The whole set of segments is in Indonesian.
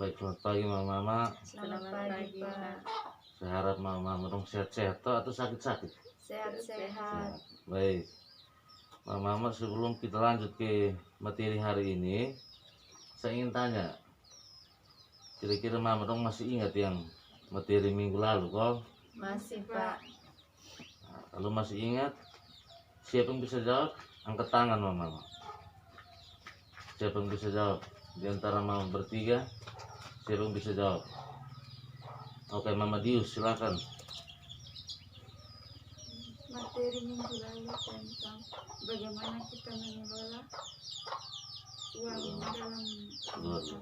Baik, selamat pagi Mama. Selamat pagi, Pak. Saya harap Mama dong sehat-sehat atau sakit-sakit. Sehat-sehat. Baik, Mama sebelum kita lanjut ke materi hari ini, saya ingin tanya, kira-kira Mama dong masih ingat yang materi minggu lalu kok? Masih, Pak. Kalau masih ingat, siapa yang bisa jawab? Angkat tangan Mama. Siapa yang bisa jawab? Di antara Mama bertiga, siapa yang bisa jawab? Oke, Mama Dius, silakan. Materi minggu lalu tentang bagaimana kita mengelola uang dalam rumah tangga.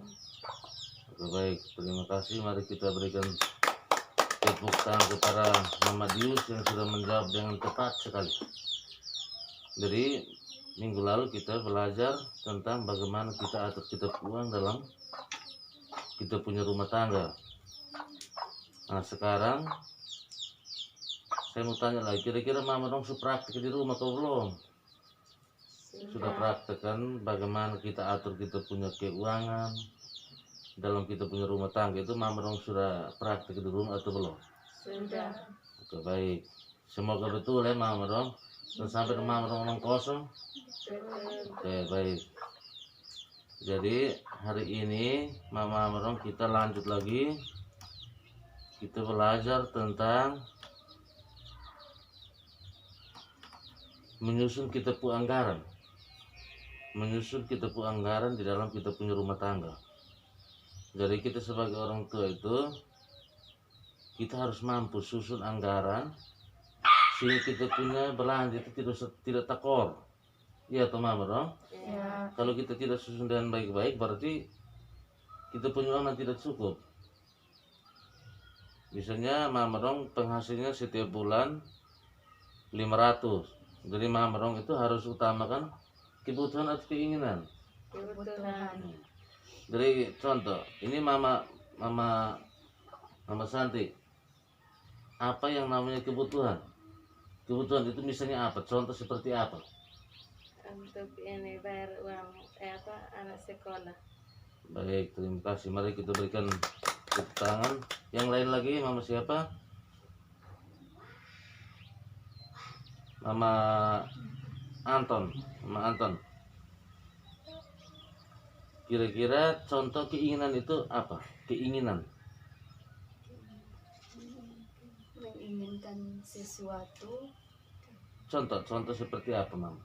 Oke, baik, terima kasih. Mari kita berikan tepuk tangan kepada Mama Dius yang sudah menjawab dengan tepat sekali. Jadi minggu lalu kita belajar tentang bagaimana kita atur kita uang dalam kita punya rumah tangga. Nah sekarang saya mau tanya lagi, kira-kira Mama dong sudah praktek di rumah atau belum? Sudah praktekkan bagaimana kita atur kita punya keuangan dalam kita punya rumah tangga itu? Mama dong sudah praktek di rumah atau belum? Sudah. Oke, baik, semoga betul ya Mama dong, dan sampai Mama dong ngomong kosong. Oke, baik. Jadi hari ini Mama dong kita lanjut lagi, kita belajar tentang menyusun kita punya anggaran, menyusun kita punya anggaran di dalam kita punya rumah tangga. Jadi kita sebagai orang tua itu kita harus mampu susun anggaran sehingga kita punya belanja itu tidak tekor. Iya toh Mama dong? Ya. Kalau kita tidak susun dengan baik-baik berarti kita punya uang tidak cukup. Misalnya Mama dong penghasilnya setiap bulan 500. Jadi Mama dong itu harus utamakan kebutuhan atau keinginan. Kebutuhan. Jadi contoh, ini Mama Santi, apa yang namanya kebutuhan? Kebutuhan itu misalnya apa? Contoh seperti apa? Untuk ini bayar uang anak sekolah. Baik, terima kasih. Mari kita berikan tepuk tangan. Yang lain lagi, Mama siapa? Mama Anton. Kira-kira contoh keinginan itu apa? Keinginan. Menginginkan sesuatu. Contoh seperti apa, Mama?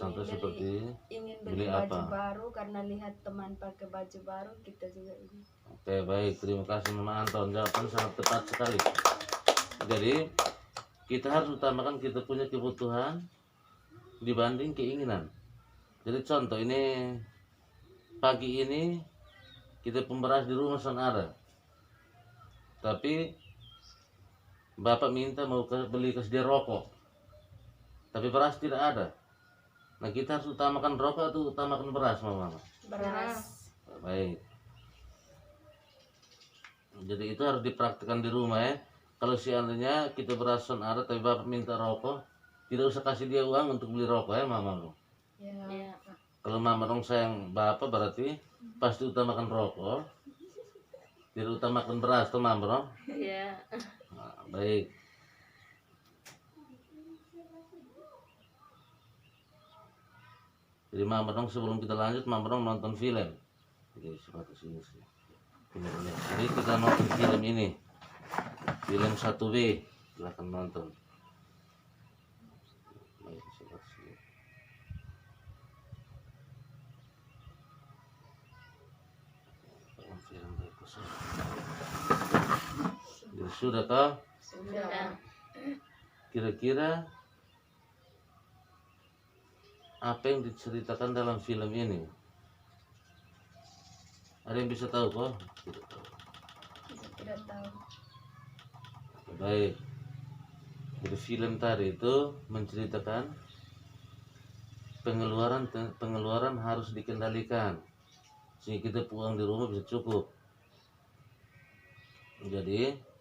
Contoh seperti ingin beli beli baju apa? baru karena lihat teman pakai baju baru, kita juga ingin. Oke, baik, terima kasih Mama Anton, jawaban sangat tepat sekali. Jadi kita harus utamakan kita punya kebutuhan dibanding keinginan. Jadi contoh ini, pagi ini kita pemberas di rumah ada, tapi Bapak minta mau beli dia rokok, tapi beras tidak ada. Nah kita harus utamakan rokok atau utamakan beras Mama? Beras. Baik. Jadi itu harus dipraktikkan di rumah ya. Kalau seandainya kita beras ada tapi Bapak minta rokok, tidak usah kasih dia uang untuk beli rokok ya Mama. Ya. Kalau Mama dong sayang Bapak berarti pasti utamakan rokok, tidak utamakan beras tuh Mama dong. Iya. Nah, baik. Jadi Mama dong sebelum kita lanjut Mama dong nonton film. Jadi sebatas ini sih. Jadi kita nonton film ini, film 1B, silahkan nonton. Sudah kah? Sudah. Kira-kira apa yang diceritakan dalam film ini? Ada yang bisa tahu kok? Tidak tahu. Baik. Jadi film tadi itu menceritakan pengeluaran harus dikendalikan sehingga kita pulang di rumah bisa cukup. Jadi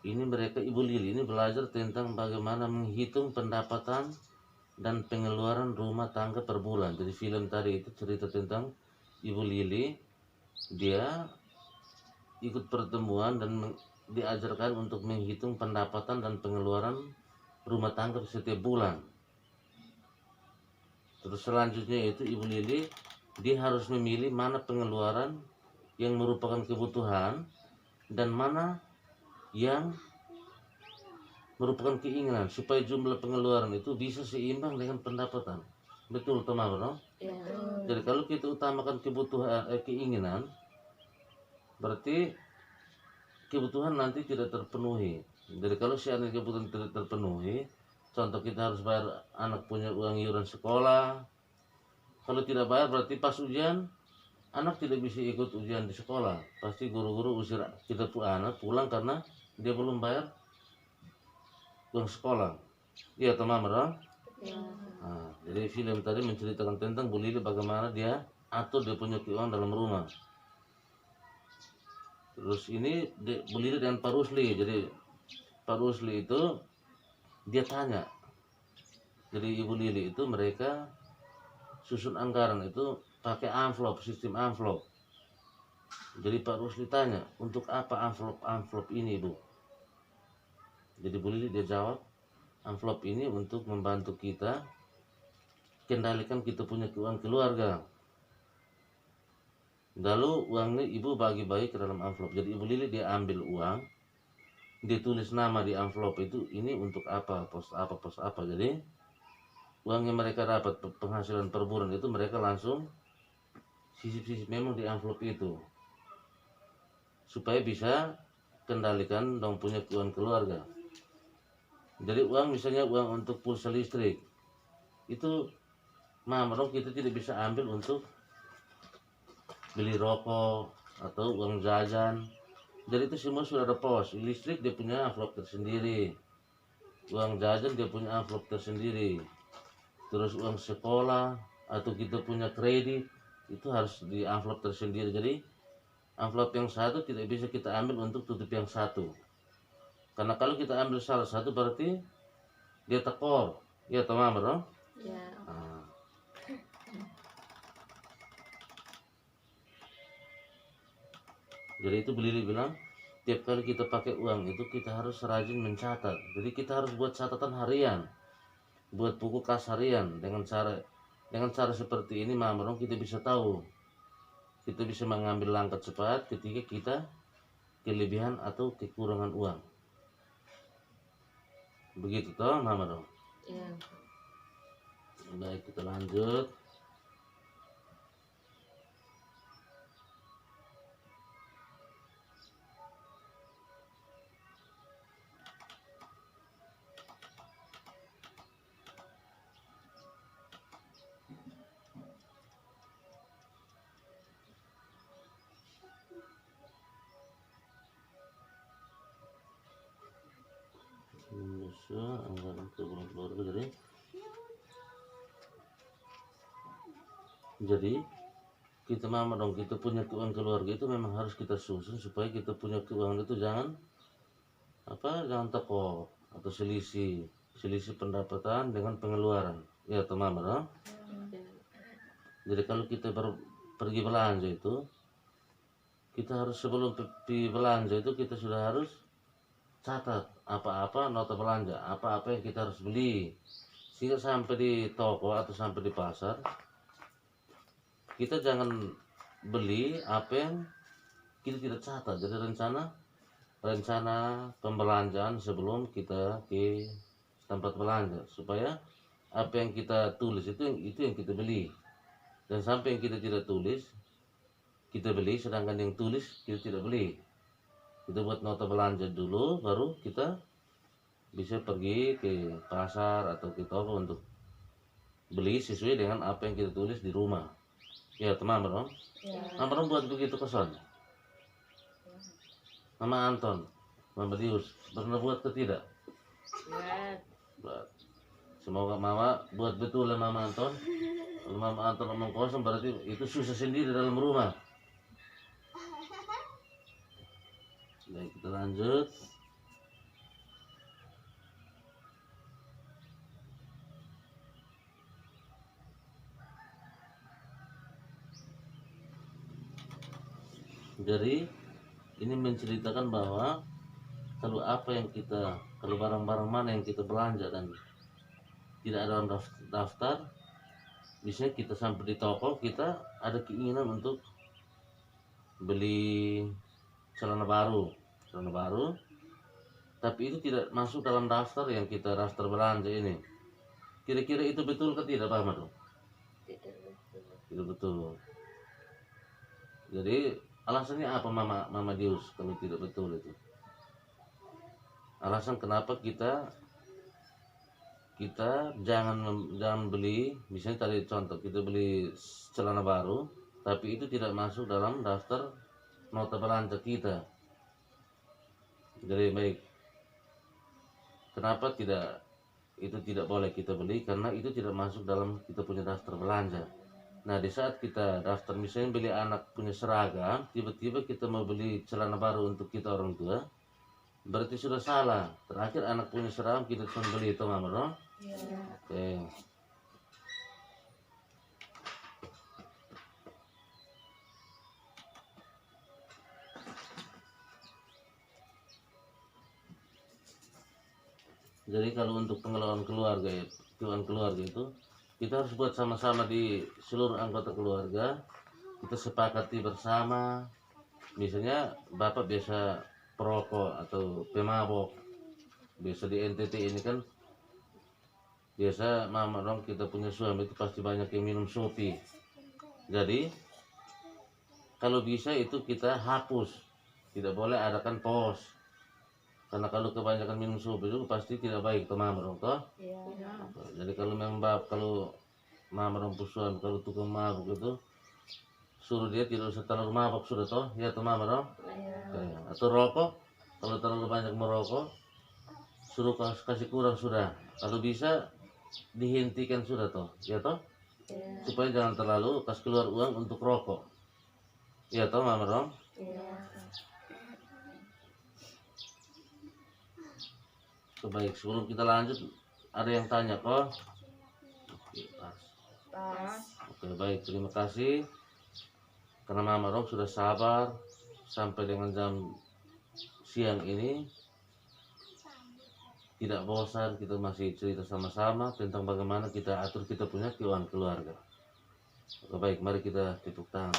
ini mereka Ibu Lili ini belajar tentang bagaimana menghitung pendapatan dan pengeluaran rumah tangga per bulan. Jadi film tadi itu cerita tentang Ibu Lili, dia ikut pertemuan dan diajarkan untuk menghitung pendapatan dan pengeluaran rumah tangga setiap bulan. Terus selanjutnya itu Ibu Lili, dia harus memilih mana pengeluaran yang merupakan kebutuhan dan mana yang merupakan keinginan, supaya jumlah pengeluaran itu bisa seimbang dengan pendapatan. Betul teman bro? Ya. Jadi kalau kita utamakan kebutuhan keinginan, berarti kebutuhan nanti tidak terpenuhi. Jadi kalau seandainya kebutuhan tidak terpenuhi, contoh kita harus bayar anak punya uang iuran sekolah. Kalau tidak bayar berarti pas ujian anak tidak bisa ikut ujian di sekolah. Pasti guru-guru usir kita anak pulang karena dia belum bayar uang sekolah. Iya teman bro? Ya. Nah, jadi film tadi menceritakan tentang Bu Lili bagaimana dia atur dia punya keuangan dalam rumah. Terus ini Bu Lili dengan Pak Rusli. Jadi Pak Rusli itu dia tanya. Jadi Ibu Lili itu mereka susun anggaran itu pakai amplop, sistem amplop. Jadi Pak Rusli tanya, untuk apa amplop ini Bu? Jadi Bu Lili dia jawab, amplop ini untuk membantu kita kendalikan kita punya keuangan keluarga. Lalu uangnya ibu bagi-bagi ke dalam amplop. Jadi Ibu Lili dia ambil uang, dia tulis nama di amplop itu, ini untuk apa, pos apa, pos apa. Jadi uang yang mereka dapat penghasilan per bulan itu mereka langsung sisip-sisip memang di amplop itu, supaya bisa kendalikan dong punya keuangan keluarga. Jadi uang misalnya uang untuk pulsa listrik itu dong kita tidak bisa ambil untuk beli rokok atau uang jajan. Jadi itu semua sudah ada pos. Listrik dia punya amplop tersendiri, uang jajan dia punya amplop tersendiri. Terus uang sekolah atau kita punya kredit itu harus di amplop tersendiri. Jadi amplop yang satu tidak bisa kita ambil untuk tutup yang satu. Karena kalau kita ambil salah satu berarti dia tekor. Ya teman bro? Ya. Nah. Jadi itu Bu Lili bilang, tiap kali kita pakai uang itu kita harus rajin mencatat. Jadi kita harus buat catatan harian, buat buku kas harian. Dengan cara seperti ini dong kita bisa tahu, kita bisa mengambil langkah cepat ketika kita kelebihan atau kekurangan uang. Begitu toh dong. Ya. Baik, kita lanjut. Anggaran keuangan keluarga. Jadi kita dong, kita punya keuangan keluarga itu memang harus kita susun supaya kita punya keuangan itu jangan tekor atau selisih pendapatan dengan pengeluaran. Ya teman dong. Jadi kalau kita pergi belanja itu, kita harus sebelum pergi belanja itu kita sudah harus catat apa-apa nota belanja, apa-apa yang kita harus beli, sehingga sampai di toko atau sampai di pasar kita jangan beli apa yang kita tidak catat. Jadi rencana pembelanjaan sebelum kita ke tempat belanja, supaya apa yang kita tulis itu yang kita beli. Dan sampai yang kita tidak tulis kita beli, sedangkan yang tulis kita tidak beli. Kita buat nota belanja dulu, baru kita bisa pergi ke pasar atau ke toko untuk beli sesuai dengan apa yang kita tulis di rumah. Ya teman bro. Ya. Mama buat begitu kesan. Mama Anton, Mama Dius pernah buat atau tidak? Buat. Semoga Mama buat betul ya Mama Anton. Kalau Mama Anton omong kosong berarti itu susah sendiri dalam rumah. Baik, kita lanjut. Jadi ini menceritakan bahwa kalau barang-barang mana yang kita belanja dan tidak ada dalam daftar, misalnya kita sampai di toko, kita ada keinginan untuk beli celana baru, tapi itu tidak masuk dalam daftar yang kita daftar belanja ini. Kira-kira itu betul atau tidak, Pak Ahmad? Tidak betul. Tidak betul. Jadi alasannya apa Mama Dius kalau tidak betul itu? Alasan kenapa kita jangan beli, misalnya tadi contoh kita beli celana baru, tapi itu tidak masuk dalam daftar nota belanja kita. Jadi baik, kenapa itu tidak boleh kita beli? Karena itu tidak masuk dalam kita punya daftar belanja. Nah, di saat kita daftar, misalnya beli anak punya seragam, tiba-tiba kita mau beli celana baru untuk kita orang tua, berarti sudah salah. Terakhir anak punya seragam kita cuma beli itu, Mama, no? Ya. Oke. Jadi kalau untuk pengelolaan keluarga itu kita harus buat sama-sama di seluruh anggota keluarga. Kita sepakati bersama. Misalnya bapak biasa perokok atau pemabok, biasa di NTT ini kan biasa mama dong, kita punya suami itu pasti banyak yang minum sopi. Jadi kalau bisa itu kita hapus, tidak boleh adakan pos. Karena kalau kebanyakan minum sopi itu pasti tidak baik ke mama dong, toh. Ya. Jadi kalau mama dong suami kalau tukang mabuk itu suruh dia tidak usah terlalu mabuk sudah, toh, ya toh mama dong. Ya. Atau rokok, kalau terlalu banyak merokok suruh kasih kurang sudah. Kalau bisa dihentikan sudah, toh, ya toh, Ya. supaya jangan terlalu keluar uang untuk rokok, ya toh mama dong. Ya. Baik, sebelum kita lanjut ada yang tanya kok? Oke, pas. Pas. Oke, baik, terima kasih karena mama dong sudah sabar sampai dengan jam siang ini. Tidak bosan, kita masih cerita sama-sama tentang bagaimana kita atur kita punya keuangan keluarga. Oke, baik, mari kita tepuk tangan.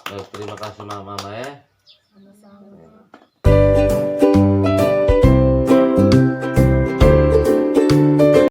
Baik, terima kasih mama ya. Sama-sama.